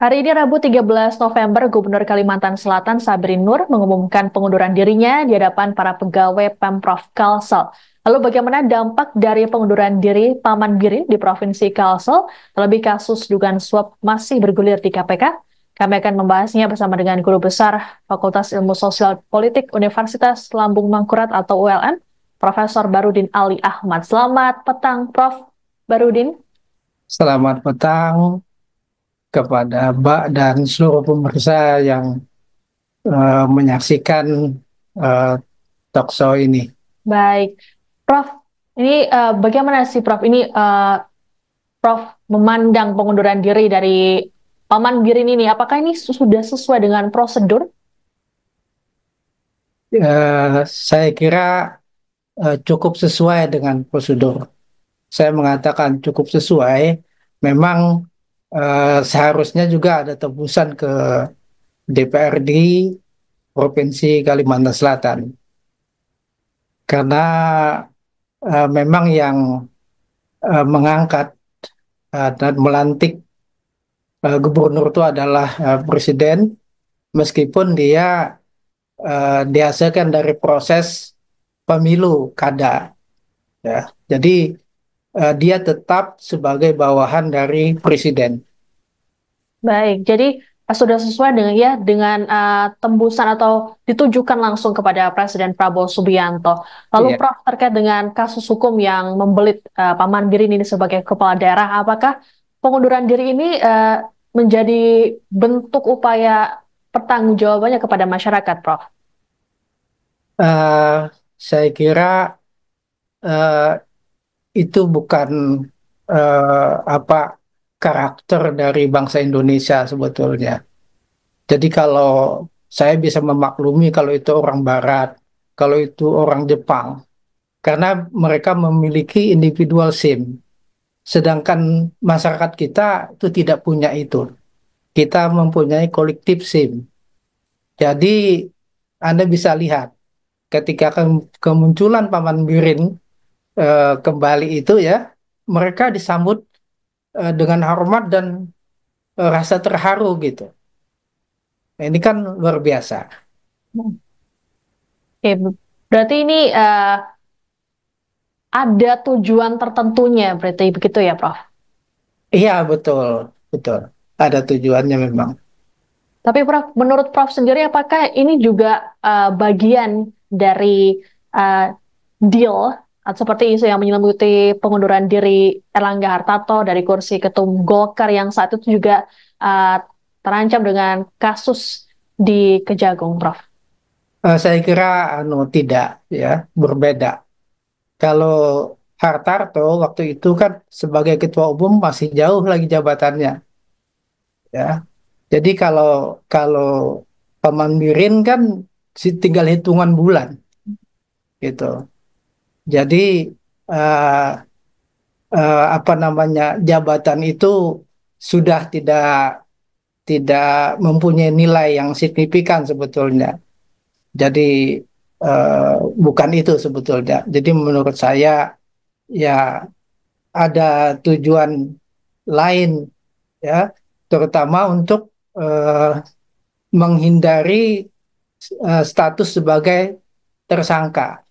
Hari ini Rabu 13 November, Gubernur Kalimantan Selatan Sabri Nur mengumumkan pengunduran dirinya di hadapan para pegawai Pemprov Kalsel. Lalu bagaimana dampak dari pengunduran diri Paman Birin di Provinsi Kalsel, terlebih kasus dugaan suap masih bergulir di KPK? Kami akan membahasnya bersama dengan Guru Besar Fakultas Ilmu Sosial Politik Universitas Lambung Mangkurat atau ULM, Profesor Barudin Ali Ahmad. Selamat petang, Prof. Barudin. Selamat petang kepada Mbak dan seluruh pemirsa yang menyaksikan eh, talkshow ini. Baik, Prof. Ini bagaimana sih, Prof? Ini Prof memandang pengunduran diri dari Paman Birin ini, apakah ini sudah sesuai dengan prosedur? Saya kira cukup sesuai dengan prosedur. Saya mengatakan cukup sesuai. Memang seharusnya juga ada tembusan ke DPRD Provinsi Kalimantan Selatan. Karena memang yang mengangkat dan melantik gubernur itu adalah presiden, meskipun dia dihasilkan dari proses pemilu kada, ya. Jadi dia tetap sebagai bawahan dari presiden. Baik, jadi sudah sesuai dengan tembusan atau ditujukan langsung kepada Presiden Prabowo Subianto. Lalu Iya. Prof terkait dengan kasus hukum yang membelit Paman Birin ini sebagai kepala daerah, apakah pengunduran diri ini menjadi bentuk upaya pertanggungjawabannya kepada masyarakat, Prof? Eh, saya kira eh, itu bukan apa karakter dari bangsa Indonesia sebetulnya. Jadi kalau saya bisa memaklumi kalau itu orang Barat, kalau itu orang Jepang, karena mereka memiliki individual SIM. Sedangkan masyarakat kita itu tidak punya itu. Kita mempunyai kolektif SIM. Jadi Anda bisa lihat ketika kemunculan Paman Birin kembali itu ya, mereka disambut dengan hormat dan rasa terharu gitu. Nah, ini kan luar biasa. Oke, berarti ini ada tujuan tertentunya, berarti begitu ya, Prof? Iya, betul, betul. Ada tujuannya memang. Tapi Prof, menurut Prof sendiri, apakah ini juga bagian dari uh, deal atau seperti isu yang menyelimuti pengunduran diri Erlangga Hartarto dari kursi Ketum Golkar yang saat itu juga uh, terancam dengan kasus di Kejagung, Prof? Saya kira tidak ya, berbeda. Kalau Hartarto waktu itu kan sebagai ketua umum masih jauh lagi jabatannya, ya. Jadi kalau kalau Paman Birin kan tinggal hitungan bulan gitu. Jadi eh, apa namanya, jabatan itu sudah tidak mempunyai nilai yang signifikan sebetulnya. Jadi eh, bukan itu sebetulnya. Jadi menurut saya ya ada tujuan lain, ya, terutama untuk eh, menghindari status sebagai tersangka,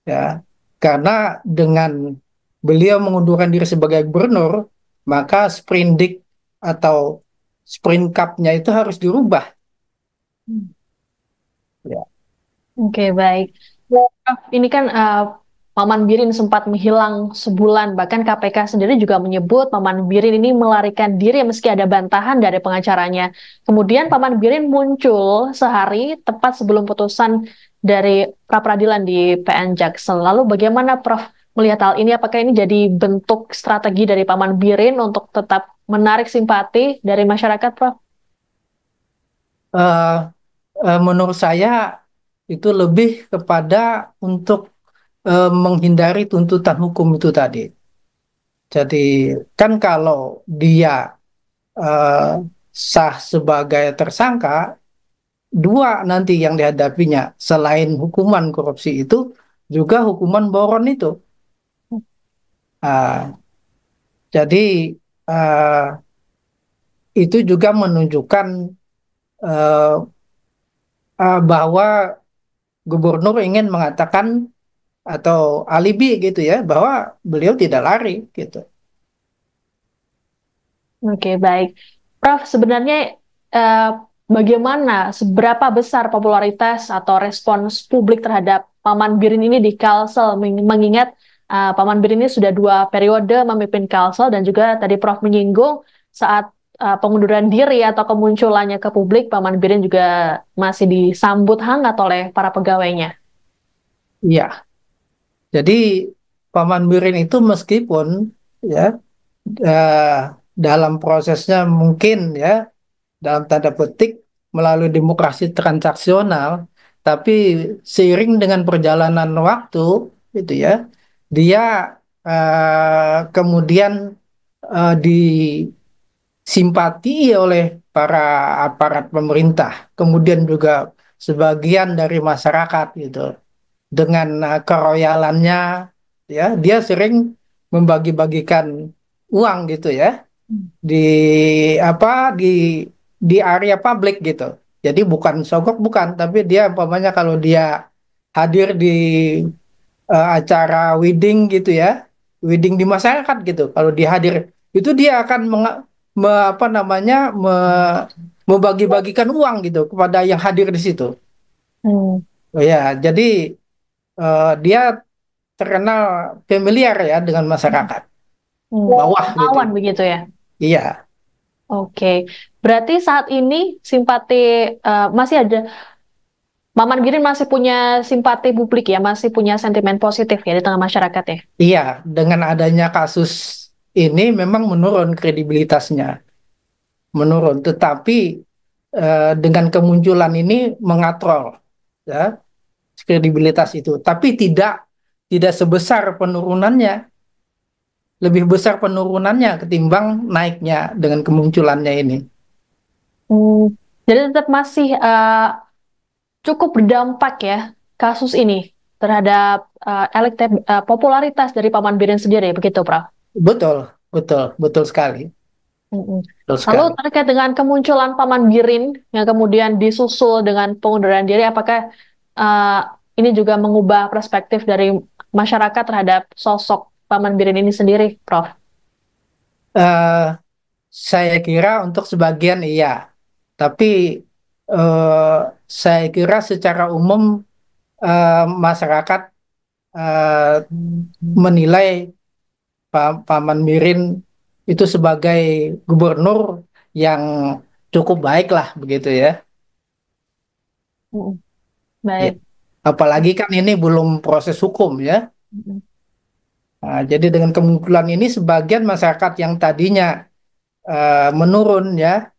ya. Karena dengan beliau mengundurkan diri sebagai gubernur, maka sprindik atau sprint cup-nya itu harus dirubah, ya. Oke, baik. Prof, ini kan Maman Birin sempat menghilang sebulan, bahkan KPK sendiri juga menyebut Maman Birin ini melarikan diri meski ada bantahan dari pengacaranya. Kemudian Paman Birin muncul sehari tepat sebelum putusan dari pra-peradilan di PN Jaksel. Lalu bagaimana Prof melihat hal ini? Apakah ini jadi bentuk strategi dari Paman Birin untuk tetap menarik simpati dari masyarakat, Prof? Eh, menurut saya itu lebih kepada untuk menghindari tuntutan hukum itu tadi. Jadi kan kalau dia eh, sah sebagai tersangka, dua nanti yang dihadapinya selain hukuman korupsi itu juga hukuman boron itu. Ah, jadi eh, itu juga menunjukkan eh, bahwa gubernur ingin mengatakan atau alibi gitu ya bahwa beliau tidak lari gitu. Oke, baik. Prof, sebenarnya eh, bagaimana, seberapa besar popularitas atau respons publik terhadap Paman Birin ini di Kalsel, mengingat Paman Birin ini sudah 2 periode memimpin Kalsel dan juga tadi Prof menyinggung saat pengunduran diri atau kemunculannya ke publik, Paman Birin juga masih disambut hangat oleh para pegawainya. Iya, jadi Paman Birin itu meskipun ya eh, dalam prosesnya mungkin ya dalam tanda petik melalui demokrasi transaksional, tapi seiring dengan perjalanan waktu itu ya dia kemudian disimpati oleh para aparat pemerintah, kemudian juga sebagian dari masyarakat gitu dengan keroyalannya ya dia sering membagi-bagikan uang gitu ya di apa di area publik gitu. Jadi bukan sogok bukan, tapi dia umpamanya kalau dia hadir di acara wedding gitu ya, wedding di masyarakat gitu. Kalau dia hadir itu dia akan apa namanya membagi-bagikan uang gitu kepada yang hadir di situ. Hmm, Oh ya, jadi dia terkenal familiar ya dengan masyarakat bawah gitu. Dermawan begitu ya. Iya, Oke, berarti saat ini simpati masih ada, Maman Giring masih punya simpati publik ya, masih punya sentimen positif ya di tengah masyarakat ya. iya, dengan adanya kasus ini memang menurun kredibilitasnya, menurun. Tetapi dengan kemunculan ini mengatrol ya kredibilitas itu. Tapi tidak sebesar penurunannya, lebih besar penurunannya ketimbang naiknya dengan kemunculannya ini. Hmm, jadi tetap masih cukup berdampak ya kasus ini terhadap popularitas dari Paman Birin sendiri, begitu, Prof? Betul, betul, betul sekali, Mm-mm. betul Lalu sekali. terkait dengan kemunculan Paman Birin yang kemudian disusul dengan pengunduran diri, apakah uh, ini juga mengubah perspektif dari masyarakat terhadap sosok Paman Birin ini sendiri, Prof? Eh, saya kira untuk sebagian iya, tapi eh, saya kira secara umum masyarakat eh, menilai Paman Mirin itu sebagai gubernur yang cukup baik lah begitu ya. Mm-mm. Ya. Baik. Apalagi kan ini belum proses hukum ya. Mm-mm. Nah, jadi dengan kemunculan ini sebagian masyarakat yang tadinya menurun ya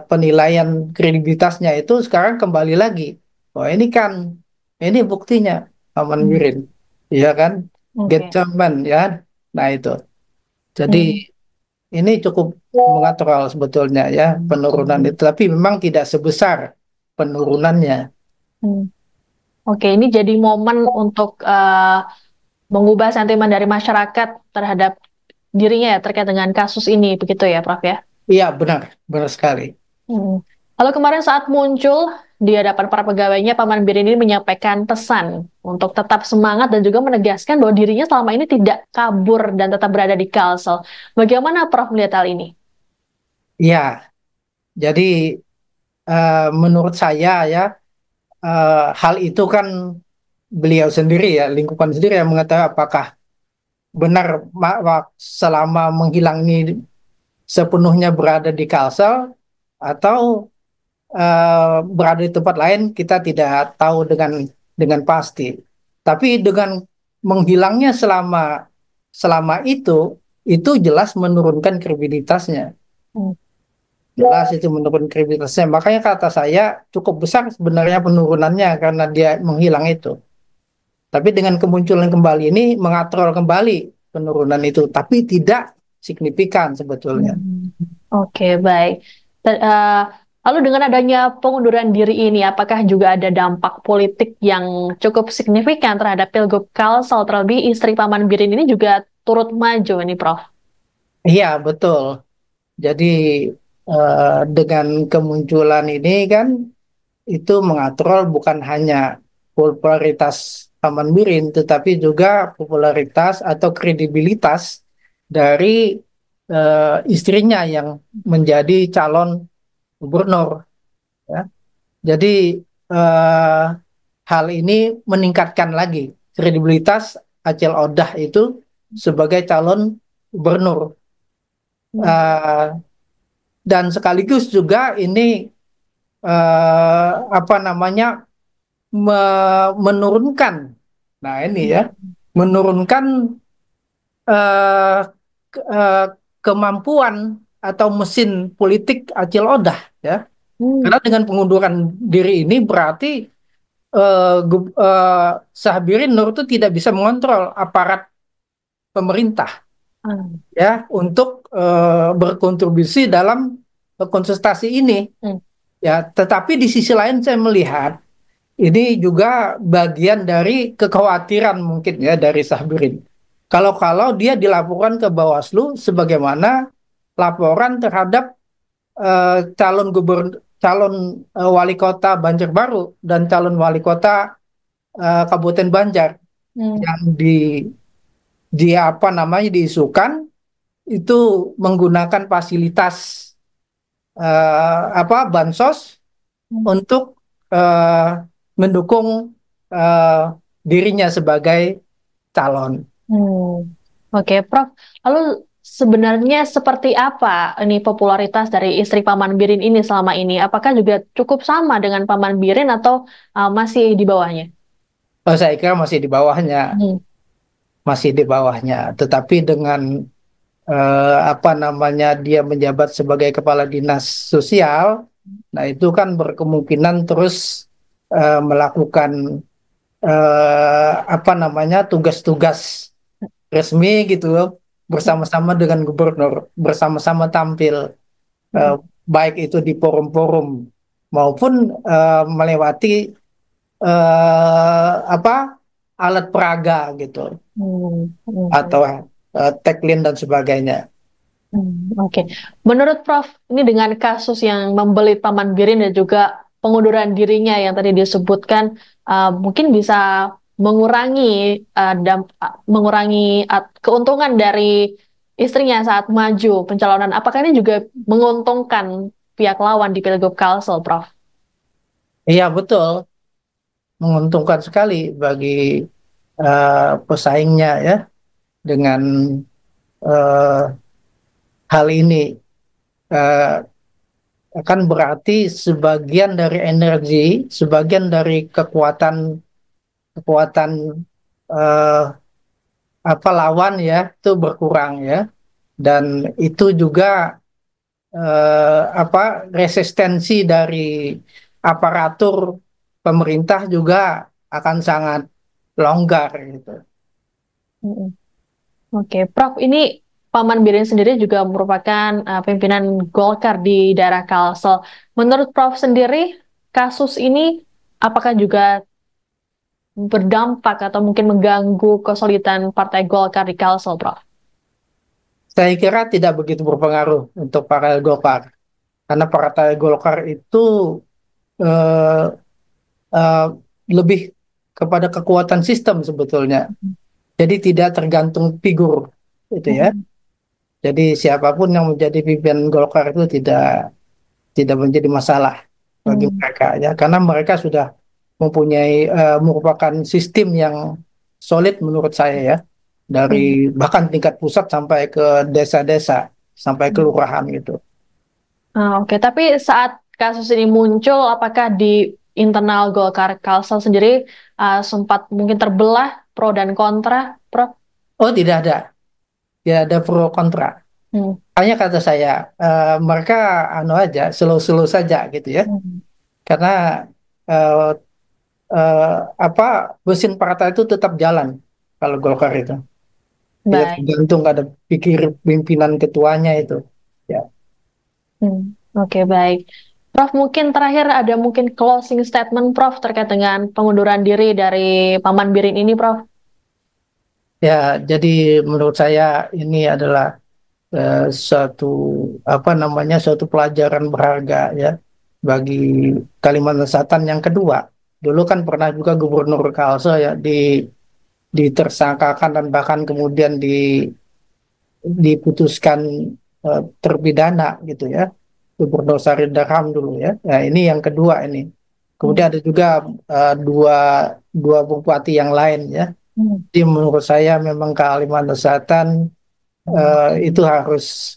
penilaian kredibilitasnya itu sekarang kembali lagi. Oh ini kan ini buktinya Paman Mirin, ya kan? Get Oke. Chairman ya. Nah itu. Jadi Mm. ini cukup mengatur sebetulnya ya penurunan itu, tapi memang tidak sebesar penurunannya. Mm. Oke, ini jadi momen untuk mengubah sentimen dari masyarakat terhadap dirinya ya terkait dengan kasus ini, begitu ya, Prof ya? Iya benar, benar sekali. Hmm. Lalu kemarin saat muncul di hadapan para pegawainya, Paman Birin ini menyampaikan pesan untuk tetap semangat dan juga menegaskan bahwa dirinya selama ini tidak kabur dan tetap berada di Kalsel. Bagaimana Prof melihat hal ini? Iya, jadi menurut saya ya hal itu kan beliau sendiri ya lingkupan sendiri yang mengetahui apakah benar selama menghilang ini sepenuhnya berada di Kalsel atau berada di tempat lain kita tidak tahu dengan pasti. Tapi dengan menghilangnya selama selama itu jelas menurunkan kredibilitasnya. Hmm. Jelas itu menurunkan kredibilitasnya. Makanya kata saya cukup besar sebenarnya penurunannya karena dia menghilang itu. Tapi dengan kemunculan kembali ini mengatrol kembali penurunan itu, tapi tidak signifikan sebetulnya. Hmm. Oke, baik. Lalu dengan adanya pengunduran diri ini, apakah juga ada dampak politik yang cukup signifikan terhadap Pilgub Kalsel, terlebih istri Paman Birin ini juga turut maju ini, Prof? Iya, betul. Jadi Dengan kemunculan ini kan itu mengatrol bukan hanya popularitas Taman Birin, tetapi juga popularitas atau kredibilitas dari istrinya yang menjadi calon gubernur. Ya. Jadi eh, hal ini meningkatkan lagi kredibilitas Acil Odah itu sebagai calon gubernur. Hmm. Eh, dan sekaligus juga ini apa namanya menurunkan, nah ini ya, menurunkan eh, eh, kemampuan atau mesin politik Acil Odah ya. Hmm. Karena dengan pengunduran diri ini berarti Syahbirin Nur itu tidak bisa mengontrol aparat pemerintah Hmm. ya untuk berkontribusi dalam kontestasi ini Hmm. ya. Tetapi di sisi lain saya melihat ini juga bagian dari kekhawatiran mungkin ya dari Syahbirin. Kalau-kalau dia dilaporkan ke Bawaslu sebagaimana laporan terhadap calon gubernur, calon wali kota Banjarbaru dan calon wali kota Kabupaten Banjar Hmm. yang di apa namanya diisukan itu menggunakan fasilitas apa bansos Hmm. untuk eh, mendukung eh, dirinya sebagai calon. Hmm. Oke, Prof. Lalu sebenarnya seperti apa ini popularitas dari istri Paman Birin ini selama ini? Apakah juga cukup sama dengan Paman Birin atau masih di bawahnya? Saya kira masih di bawahnya, Hmm. masih di bawahnya. Tetapi dengan apa namanya dia menjabat sebagai kepala dinas sosial, nah itu kan berkemungkinan terus melakukan apa namanya tugas-tugas resmi gitu loh, bersama-sama dengan gubernur, bersama-sama tampil eh, Hmm. baik itu di forum-forum maupun melewati apa alat peraga gitu Hmm. atau Hmm. tagline dan sebagainya. Oke. Menurut Prof, ini dengan kasus yang membelit Paman Birin dan juga pengunduran dirinya yang tadi disebutkan, mungkin bisa mengurangi mengurangi keuntungan dari istrinya saat maju pencalonan. Apakah ini juga menguntungkan pihak lawan di Pilgub Kalsel, Prof? Iya betul, menguntungkan sekali bagi pesaingnya ya dengan eh, hal ini. Eh, Akan berarti sebagian dari energi, sebagian dari kekuatan kekuatan eh, apa lawan ya itu berkurang ya, dan itu juga apa resistensi dari aparatur pemerintah juga akan sangat longgar gitu. Mm-mm. Oke, Prof, ini Paman Birin sendiri juga merupakan pimpinan Golkar di daerah Kalsel. Menurut Prof sendiri, kasus ini apakah juga berdampak atau mungkin mengganggu kesulitan Partai Golkar di Kalsel, Prof? Saya kira tidak begitu berpengaruh untuk Partai Golkar karena Partai Golkar itu eh, eh, lebih kepada kekuatan sistem sebetulnya. Jadi tidak tergantung figur itu ya. Mm. Jadi siapapun yang menjadi pimpinan Golkar itu tidak menjadi masalah bagi Hmm. mereka ya karena mereka sudah mempunyai merupakan sistem yang solid menurut saya ya dari Hmm. bahkan tingkat pusat sampai ke desa-desa sampai kelurahan gitu. Oke, tapi saat kasus ini muncul, apakah di internal Golkar Kalsel sendiri sempat mungkin terbelah pro dan kontra, Prof? Oh tidak ada pro kontra. Hmm. Hanya kata saya mereka anu aja slow-slow saja gitu ya Hmm. karena eh, eh, apa mesin partai itu tetap jalan kalau Golkar itu. Tidak Baik. tergantung ada pikir pimpinan ketuanya itu. Ya. Hmm. Oke, baik. Prof, mungkin terakhir ada mungkin closing statement Prof terkait dengan pengunduran diri dari Paman Birin ini, Prof. Ya, jadi menurut saya ini adalah suatu apa namanya suatu pelajaran berharga ya bagi Kalimantan Selatan. Yang kedua, dulu kan pernah juga Gubernur Kalsel ya ditersangkakan dan bahkan kemudian diputuskan terpidana gitu ya, Gubernur Sarid Darham dulu ya. Nah ini yang kedua ini. Hmm. Kemudian ada juga dua dua bupati yang lain ya. Hmm. Jadi menurut saya memang Kalimantan Selatan itu harus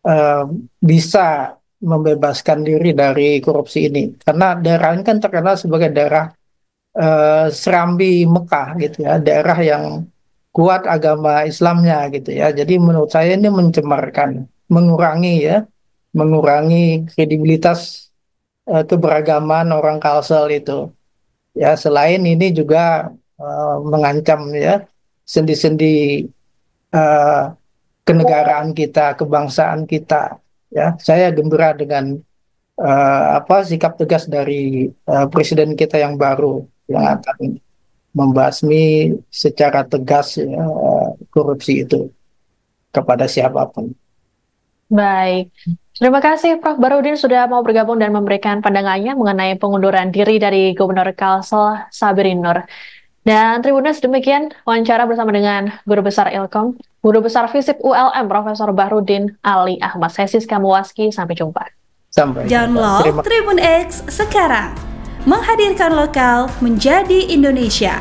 eh, bisa membebaskan diri dari korupsi ini. Karena daerah ini kan terkenal sebagai daerah Serambi Mekah gitu ya, daerah yang kuat agama Islamnya gitu ya. Jadi menurut saya ini mencemarkan, mengurangi ya, mengurangi kredibilitas keberagaman orang Kalsel itu. Ya, selain ini juga mengancam ya sendi-sendi eh, kenegaraan kita, kebangsaan kita. Ya, saya gembira dengan apa sikap tegas dari presiden kita yang baru yang Hmm. akan membasmi secara tegas ya, korupsi itu kepada siapapun. Baik, terima kasih Prof. Barudin sudah mau bergabung dan memberikan pandangannya mengenai pengunduran diri dari Gubernur Kalsel Sabri Nur. Dan Tribuners, demikian wawancara bersama dengan Guru Besar Ilkom, Guru Besar Fisip ULM Profesor Bahrudin Ali Ahmad. Saya Siska Muwaski, sampai jumpa. Sampai jumpa. Download Terima Tribun X sekarang, menghadirkan lokal menjadi Indonesia.